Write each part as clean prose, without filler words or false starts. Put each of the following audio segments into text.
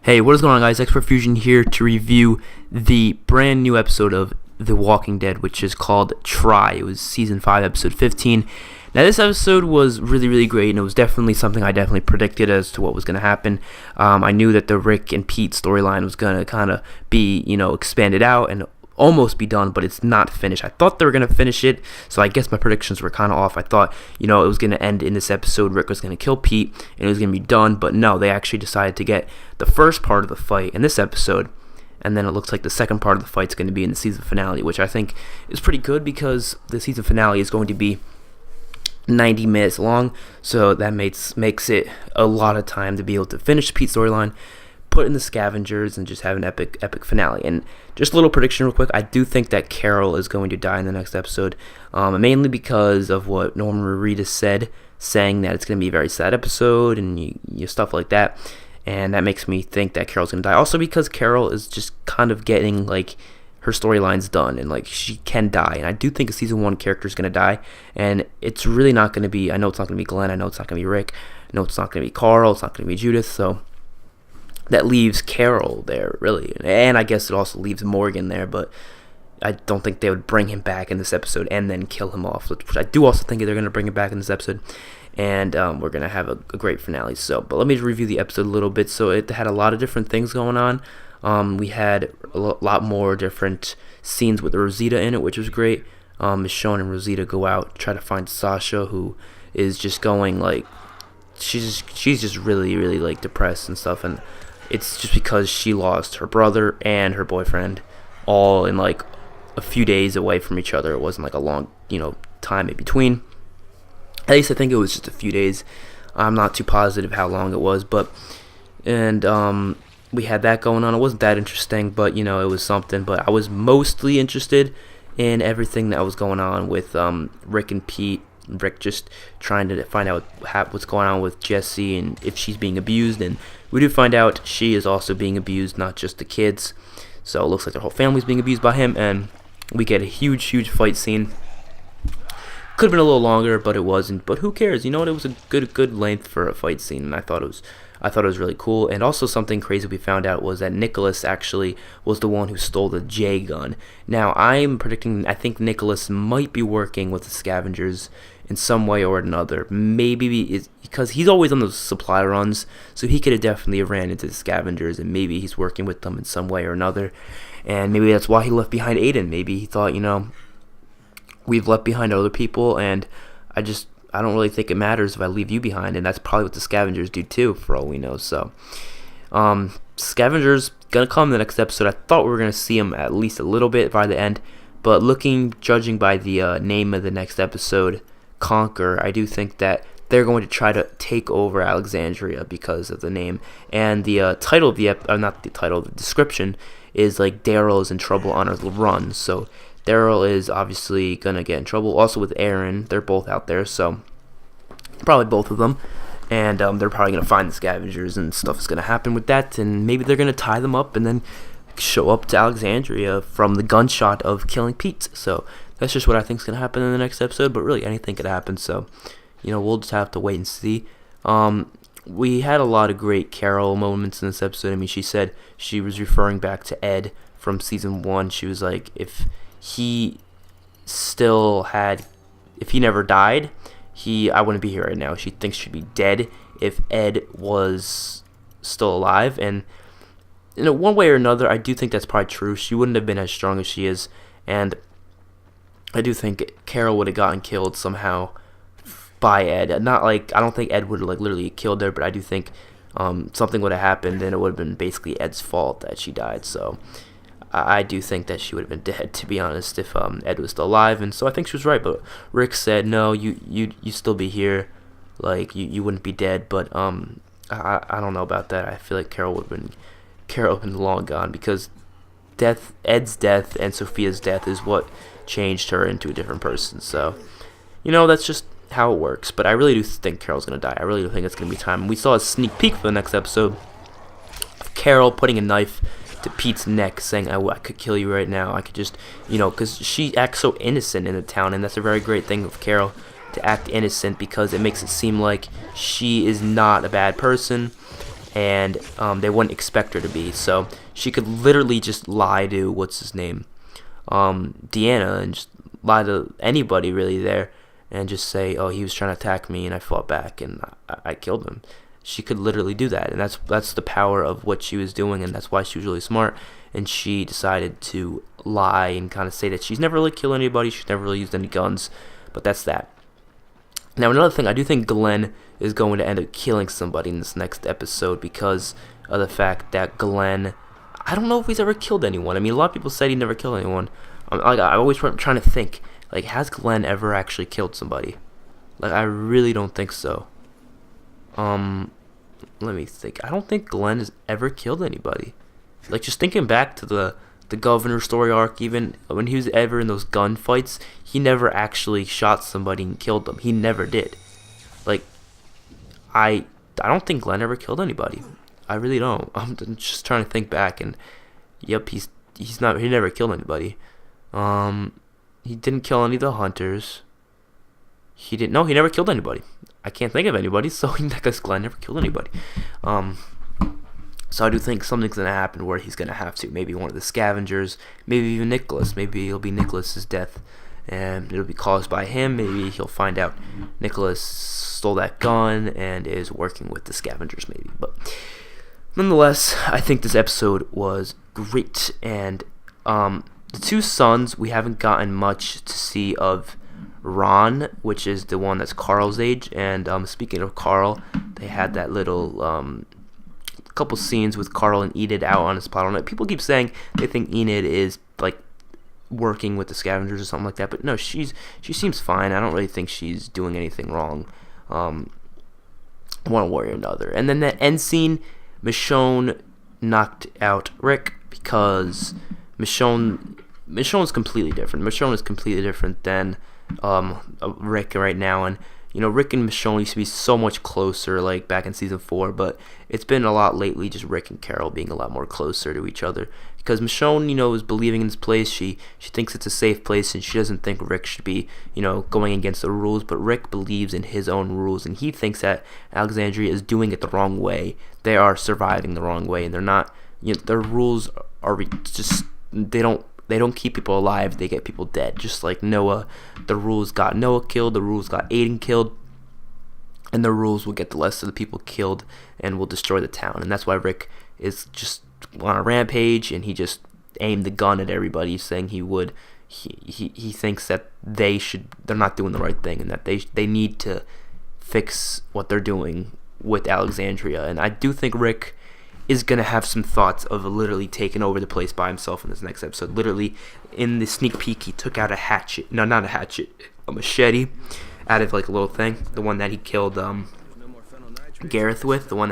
Hey, what is going on, guys? Expert Fusion here to review the brand new episode of The Walking Dead, which is called Try. It was season 5, episode 15. Now, this episode was really great, and it was definitely something I definitely predicted as to what was going to happen. I knew that the Rick and Pete storyline was going to kind of be, expanded out and almost be done, but it's not finished. I thought they were going to finish it, so I guess my predictions were kind of off. I thought, it was going to end in this episode. Rick was going to kill Pete, and it was going to be done, but no, they actually decided to get the first part of the fight in this episode, and then it looks like the second part of the fight is going to be in the season finale, which I think is pretty good because the season finale is going to be 90 minutes long, so that makes it a lot of time to be able to finish Pete's storyline, put in the scavengers, and just have an epic finale. And just a little prediction real quick, I do think that Carol is going to die in the next episode, mainly because of what Norman Reedus said, saying that it's going to be a very sad episode and stuff like that, and that makes me think that Carol's going to die. Also because Carol is just kind of getting her storyline's done, and she can die, and I do think a season 1 character is going to die, and it's really not going to be, I know it's not going to be Glenn, I know it's not going to be Rick, I know it's not going to be Carl, it's not going to be Judith, so that leaves Carol there, really. And I guess it also leaves Morgan there, but I don't think they would bring him back in this episode and then kill him off, which I do also think they're going to bring him back in this episode, and we're going to have a great finale. But let me review the episode a little bit. So it had a lot of different things going on. We had a lot more different scenes with Rosita in it, which was great. Michonne and Rosita go out, try to find Sasha, who is just going, she's just really depressed and stuff, and it's just because she lost her brother and her boyfriend all in a few days away from each other. It wasn't a long time in between. At least I think it was just a few days. I'm not too positive how long it was, and we had that going on. It wasn't that interesting, but it was something. But I was mostly interested in everything that was going on with Rick and Pete. Rick just trying to find out what's going on with Jesse and if she's being abused, and we do find out she is also being abused, not just the kids. So it looks like their whole family's being abused by him, and we get a huge fight scene. Could have been a little longer, but it wasn't. But who cares? It was a good length for a fight scene, and I thought it was really cool. And also something crazy we found out was that Nicholas actually was the one who stole the J gun. Now I'm predicting, I think Nicholas might be working with the scavengers in some way or another. Maybe because he's always on those supply runs, so he could have definitely ran into the scavengers, and maybe he's working with them in some way or another. And maybe that's why he left behind Aiden. Maybe he thought, we've left behind other people, and I don't really think it matters if I leave you behind, and that's probably what the scavengers do too, for all we know. So, scavengers gonna come in the next episode. I thought we were gonna see them at least a little bit by the end, but judging by the name of the next episode, Conquer, I do think that they're going to try to take over Alexandria because of the name, and the title of the description is Daryl is in trouble on a run. So Daryl is obviously gonna get in trouble. Also with Aaron, they're both out there, so probably both of them, and they're probably gonna find the scavengers, and stuff is gonna happen with that, and maybe they're gonna tie them up and then show up to Alexandria from the gunshot of killing Pete. So that's just what I think is gonna happen in the next episode. But really, anything could happen. So we'll just have to wait and see. We had a lot of great Carol moments in this episode. I mean, she said she was referring back to Ed from season 1. She was like, if he never died, I wouldn't be here right now. She thinks she'd be dead if Ed was still alive. And one way or another, I do think that's probably true. She wouldn't have been as strong as she is, and I do think Carol would have gotten killed somehow by Ed. Not I don't think Ed would have literally killed her, but I do think something would have happened, and it would have been basically Ed's fault that she died. So I do think that she would have been dead, to be honest, if Ed was still alive. And so I think she was right. But Rick said, no, you still be here, you wouldn't be dead. But I don't know about that. I feel like Carol would have been long gone, because Ed's death and Sophia's death is what changed her into a different person. So that's just how it works. But I really do think Carol's gonna die. I really do think it's gonna be time. And we saw a sneak peek for the next episode of Carol putting a knife to Pete's neck, saying, I could kill you right now. I could just, because she acts so innocent in the town, and that's a very great thing of Carol, to act innocent, because it makes it seem like she is not a bad person, and they wouldn't expect her to be. So she could literally just lie to what's his name, Deanna, and just lie to anybody really there, and just say, oh, he was trying to attack me and I fought back and I killed him. She could literally do that, and that's the power of what she was doing, and that's why she was really smart. And she decided to lie and kind of say that she's never really killed anybody, she's never really used any guns, but that's that. Now, another thing, I do think Glenn is going to end up killing somebody in this next episode because of the fact that Glenn, I don't know if he's ever killed anyone. I mean, a lot of people said he never killed anyone. I'm always trying to think, like, has Glenn ever actually killed somebody? Like, I really don't think so. Let me think. I don't think Glenn has ever killed anybody. Like, just thinking back to the governor story arc, even when he was ever in those gunfights, he never actually shot somebody and killed them. He never did. Like, I don't think Glenn ever killed anybody. I really don't. I'm just trying to think back, and yep, he never killed anybody. He didn't kill any of the hunters. He never killed anybody. I can't think of anybody, so I guess Glenn never killed anybody. So I do think something's going to happen where he's going to have to. Maybe one of the scavengers, maybe even Nicholas. Maybe it'll be Nicholas's death, and it'll be caused by him. Maybe he'll find out Nicholas stole that gun and is working with the scavengers, maybe. But nonetheless, I think this episode was great. And the two sons, we haven't gotten much to see of Ron, which is the one that's Carl's age. And speaking of Carl, they had that little couple scenes with Carl and Enid out on his planet. People keep saying they think Enid is like working with the scavengers or something like that, but no, she seems fine. I don't really think she's doing anything wrong, one way or another. And then that end scene, Michonne knocked out Rick because Michonne's completely different. Michonne is completely different than Rick right now, and you know, Rick and Michonne used to be so much closer, like back in season 4, but it's been a lot lately, just Rick and Carol being a lot more closer to each other. Because Michonne, you know, is believing in this place. She thinks it's a safe place, and she doesn't think Rick should be, you know, going against the rules. But Rick believes in his own rules, and he thinks that Alexandria is doing it the wrong way. They are surviving the wrong way, and they're not. You know, their rules are just they don't keep people alive, they get people dead. Just like Noah, the rules got Noah killed, the rules got Aiden killed, and the rules will get the rest of the people killed and will destroy the town. And that's why Rick is just on a rampage, and he just aimed the gun at everybody, saying he would. He thinks that they're not doing the right thing, and that they need to fix what they're doing with Alexandria. And I do think Rick is going to have some thoughts of literally taking over the place by himself in this next episode. Literally, in the sneak peek, he took out a hatchet. No, not a hatchet. A machete out of like a little thing. The one that he killed Gareth with. The one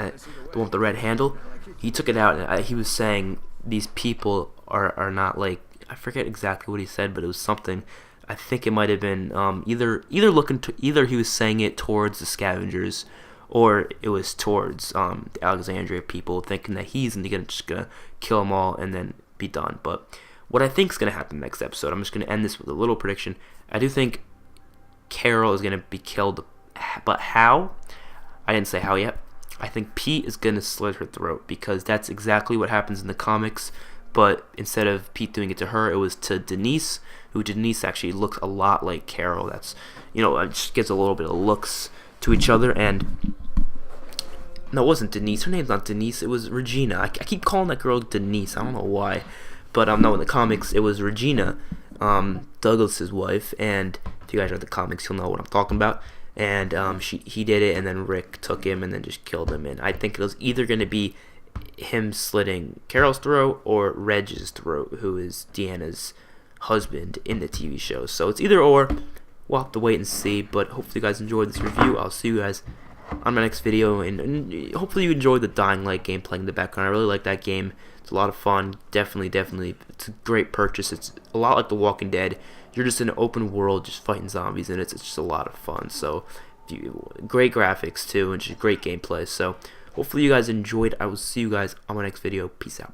with the red handle. He took it out, and he was saying these people are not like, I forget exactly what he said, but it was something. I think it might have been either he was saying it towards the scavengers, or it was towards the Alexandria people, thinking that he's just gonna kill them all and then be done. But what I think is gonna happen next episode, I'm just gonna end this with a little prediction. I do think Carol is gonna be killed, but how? I didn't say how yet. I think Pete is gonna slit her throat, because that's exactly what happens in the comics. But instead of Pete doing it to her, it was to Denise, who Denise actually looks a lot like Carol. That's, you know, it just gives a little bit of looks to each other. And no, it wasn't Denise. Her name's not Denise. It was Regina. I keep calling that girl Denise. I don't know why. But no, in the comics, it was Regina, Douglas's wife. And if you guys read the comics, you'll know what I'm talking about. And he did it, and then Rick took him and then just killed him. And I think it was either going to be him slitting Carol's throat or Reg's throat, who is Deanna's husband in the TV show. So it's either or. We'll have to wait and see. But hopefully you guys enjoyed this review. I'll see you guys on my next video, and hopefully you enjoyed the Dying Light gameplay in the background. I really like that game. It's a lot of fun. Definitely, it's a great purchase. It's a lot like The Walking Dead. You're just in an open world, just fighting zombies, and it's just a lot of fun. So, great graphics too, and just great gameplay. So, hopefully you guys enjoyed. I will see you guys on my next video. Peace out.